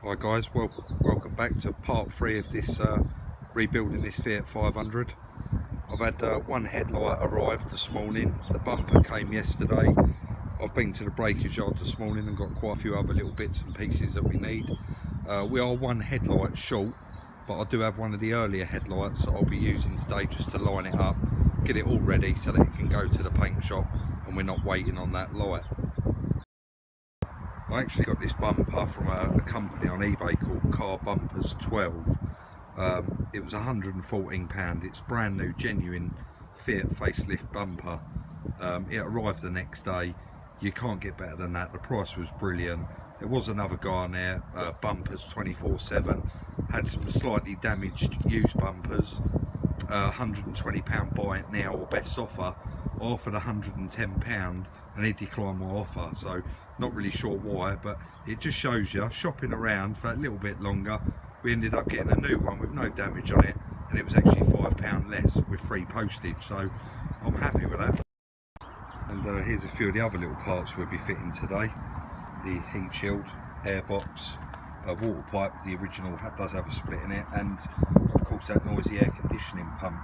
Hi guys, welcome back to part 3 of this rebuilding this Fiat 500. I've had one headlight arrive this morning, the bumper came yesterday. I've been to the breakers yard this morning and got quite a few other little bits and pieces that we need. We are one headlight short, but I do have one of the earlier headlights that I'll be using today just to line it up, get it all ready so that it can go to the paint shop and we're not waiting on that light. I actually got this bumper from a company on eBay called Car Bumpers 12. It was £114. It's brand new, genuine Fiat facelift bumper. It arrived the next day. You can't get better than that. The price was brilliant. There was another guy on there, Bumpers 24/7, had some slightly damaged used bumpers. £120 buy it now or best offer. I offered £110 and he declined my offer, so not really sure why, but it just shows you, shopping around for a little bit longer, we ended up getting a new one with no damage on it, and it was actually £5 less with free postage, so I'm happy with that. And here's a few of the other little parts we'll be fitting today. The heat shield, airbox, water pipe, the original does have a split in it, and of course that noisy air conditioning pump.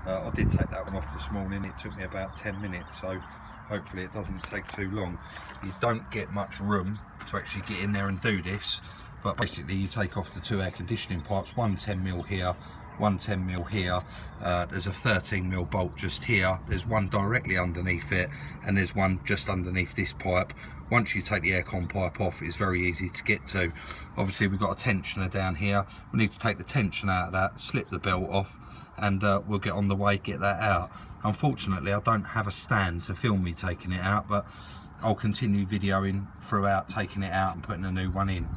I did take that one off this morning. It took me about 10 minutes, so hopefully it doesn't take too long. You don't get much room to actually get in there and do this, but basically you take off the two air conditioning pipes, one 10mm here, one 10mm here. There's a 13mm bolt just here, there's one directly underneath it, and there's one just underneath this pipe. Once you take the aircon pipe off, it's very easy to get to. Obviously we've got a tensioner down here. We need to take the tension out of that, slip the belt off, and we'll get on the way, get that out. Unfortunately I don't have a stand to film me taking it out, but I'll continue videoing throughout taking it out and putting a new one in.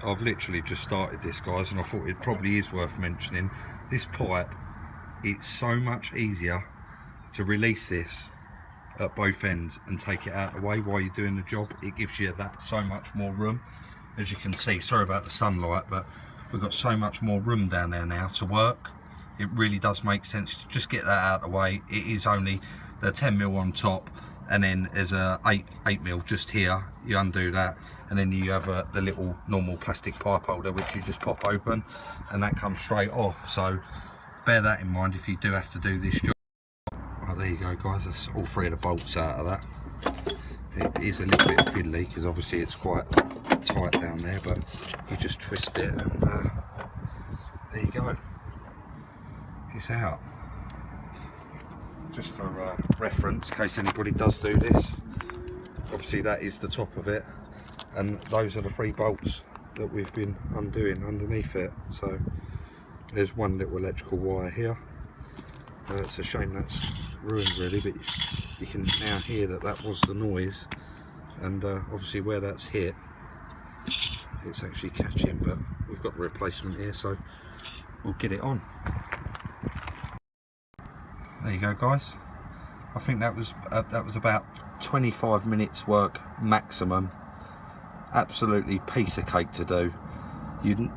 I've literally just started this, guys, and I thought it probably is worth mentioning. This pipe, it's so much easier to release this at both ends and take it out of the way while you're doing the job. It gives you that so much more room. As you can see, sorry about the sunlight, but we've got so much more room down there now to work. It really does make sense to just get that out of the way. It is only the 10mm on top, and then there's a 8mm just here. You undo that, and then you have the little normal plastic pipe holder which you just pop open, and that comes straight off. So bear that in mind if you do have to do this job. Right, there you go, guys, that's all three of the bolts out of that. It is a little bit fiddly because obviously it's quite tight down there, but you just twist it and there you go, it's out. Just for reference, in case anybody does do this, obviously that is the top of it, and those are the three bolts that we've been undoing underneath it. So there's one little electrical wire here. It's a shame that's ruined really, but you can now hear that that was the noise, and obviously where that's hit it's actually catching, but we've got the replacement here, so we'll get it on. There you go, guys. I think that was about 25 minutes work maximum. Absolutely piece of cake to do.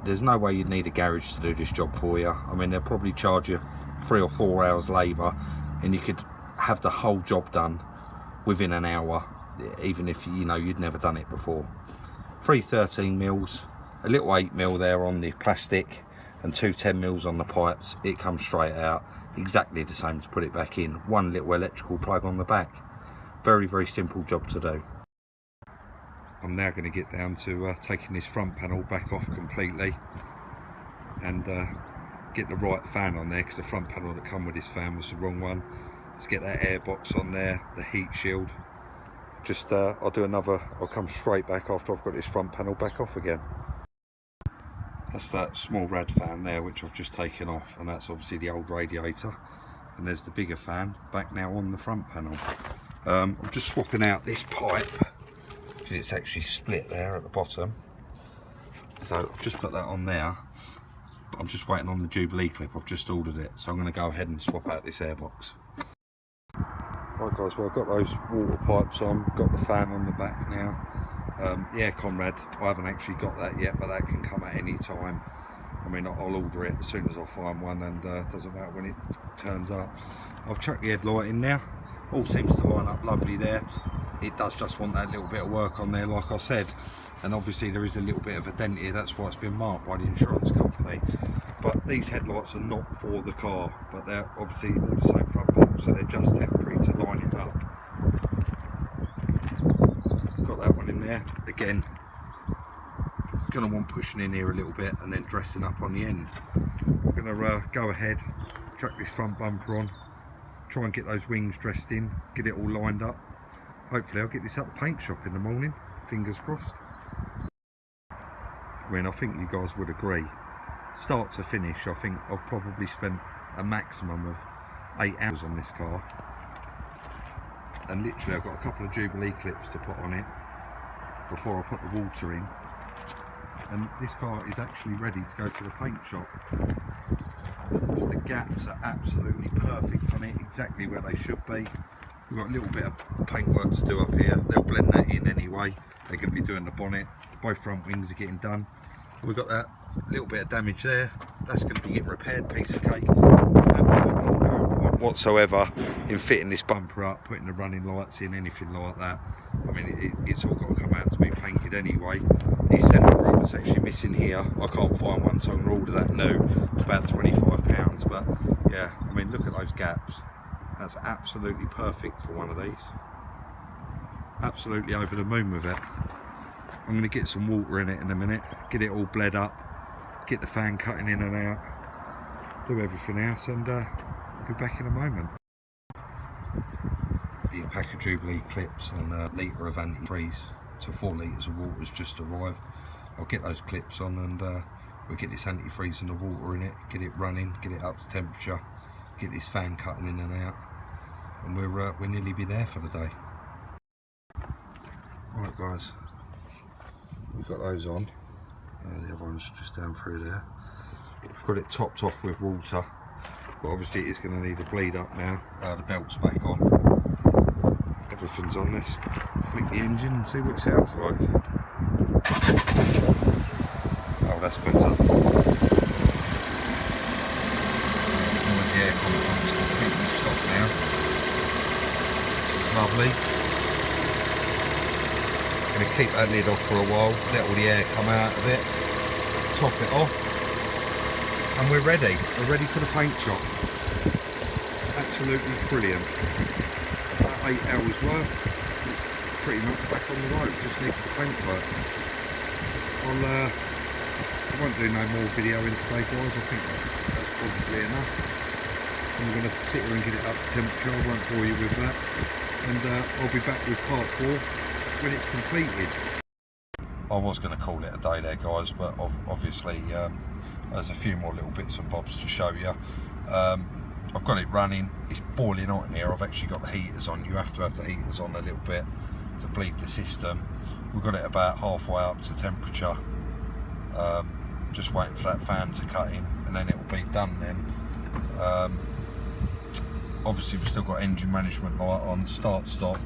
There's no way you'd need a garage to do this job for you. I mean, they'll probably charge you 3 or 4 hours labour, and you could have the whole job done within an hour, even if you know you'd never done it before. 3 13mm, a little 8mm there on the plastic, and 2 10mm on the pipes. It comes straight out, exactly the same to put it back in. One little electrical plug on the back. Very, very simple job to do. I'm now going to get down to taking this front panel back off completely and get the right fan on there, because the front panel that come with this fan was the wrong one. Let's get that airbox on there, the heat shield. Just I'll come straight back after I've got this front panel back off again. That's that small rad fan there which I've just taken off, and that's obviously the old radiator, and there's the bigger fan back now on the front panel. I'm just swapping out this pipe because it's actually split there at the bottom, so I've just put that on there, but I'm just waiting on the Jubilee clip. I've just ordered it, so I'm going to go ahead and swap out this airbox. Right, guys, well, I've got those water pipes on, got the fan on the back now. The aircon rad, I haven't actually got that yet, but that can come at any time. I mean, I'll order it as soon as I find one, and it doesn't matter when it turns up. I've chucked the headlight in now, all seems to line up lovely there. it does just want that little bit of work on there, like I said. And obviously there is a little bit of a dent here, that's why it's been marked by the insurance company. But these headlights are not for the car, but they're obviously all the same front panel, so they're just temporary to line it up. Got that one in there. Again, going to want pushing in here a little bit and then dressing up on the end. I'm going to go ahead, chuck this front bumper on, try and get those wings dressed in, get it all lined up. Hopefully I'll get this at the paint shop in the morning, fingers crossed. I think you guys would agree, start to finish, I think I've probably spent a maximum of 8 hours on this car. And literally I've got a couple of Jubilee clips to put on it before I put the water in. And this car is actually ready to go to the paint shop. All the gaps are absolutely perfect on it, exactly where they should be. We've got a little bit of paintwork to do up here. They'll blend that in anyway. They're going to be doing the bonnet. Both front wings are getting done. We've got that little bit of damage there. That's going to be getting repaired, piece of cake. Absolutely no point whatsoever in fitting this bumper up, putting the running lights in, anything like that. I mean, it's all got to come out to be painted anyway. This centre grille that's actually missing here, I can't find one, so I'm going to order that new. It's about £25, but yeah, I mean, look at those gaps. That's absolutely perfect for one of these. Absolutely over the moon with it. I'm going to get some water in it in a minute, get it all bled up, get the fan cutting in and out, do everything else, and I'll be back in a moment. The pack of Jubilee clips and a litre of antifreeze to 4 litres of water has just arrived. I'll get those clips on and we'll get this antifreeze and the water in it, get it running, get it up to temperature, get this fan cutting in and out, and we'll nearly be there for the day. Right guys, we've got those on, the other one's just down through there. We've got it topped off with water, but obviously it is going to need a bleed up now. The belt's back on, everything's on. Let's flick the engine and see what it sounds like. Oh, that's better. The aircon pump's completely stopped now. Lovely. Going to keep that lid off for a while, let all the air come out of it, top it off, and we're ready. We're ready for the paint shop. Absolutely brilliant. About 8 hours work, it's pretty much back on the road, just needs the paint work. I won't do no more video in today guys, I think that's probably enough. I'm going to sit here and get it up to temperature, I won't bore you with that, and I'll be back with part 4 when it's completed. I was going to call it a day there guys, but obviously there's a few more little bits and bobs to show you. I've got it running, it's boiling hot in here. I've actually got the heaters on. You have to have the heaters on a little bit to bleed the system. We've got it about halfway up to temperature, just waiting for that fan to cut in and then it will be done then. Obviously we've still got engine management light on, start stop,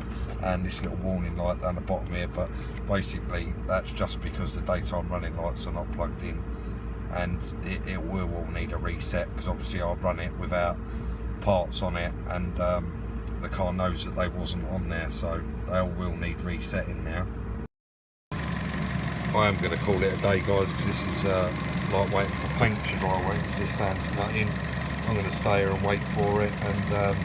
and this little warning light down the bottom here, but basically that's just because the daytime running lights are not plugged in, and it will all need a reset, because obviously I'll run it without parts on it, and the car knows that they wasn't on there, so they all will need resetting now. I am going to call it a day guys, because this is like waiting for paint to dry, waiting for this fan to cut in. I'm going to stay here and wait for it, and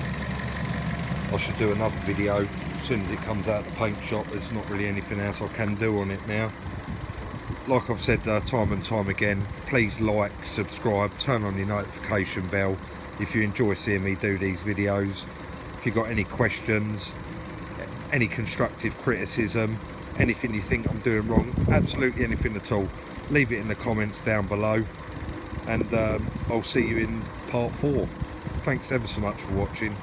I should do another video as soon as it comes out of the paint shop. There's not really anything else I can do on it now. Like I've said time and time again, please like, subscribe, turn on your notification bell if you enjoy seeing me do these videos. If you've got any questions, any constructive criticism, anything you think I'm doing wrong, absolutely anything at all, leave it in the comments down below, and I'll see you in part 4. Thanks ever so much for watching.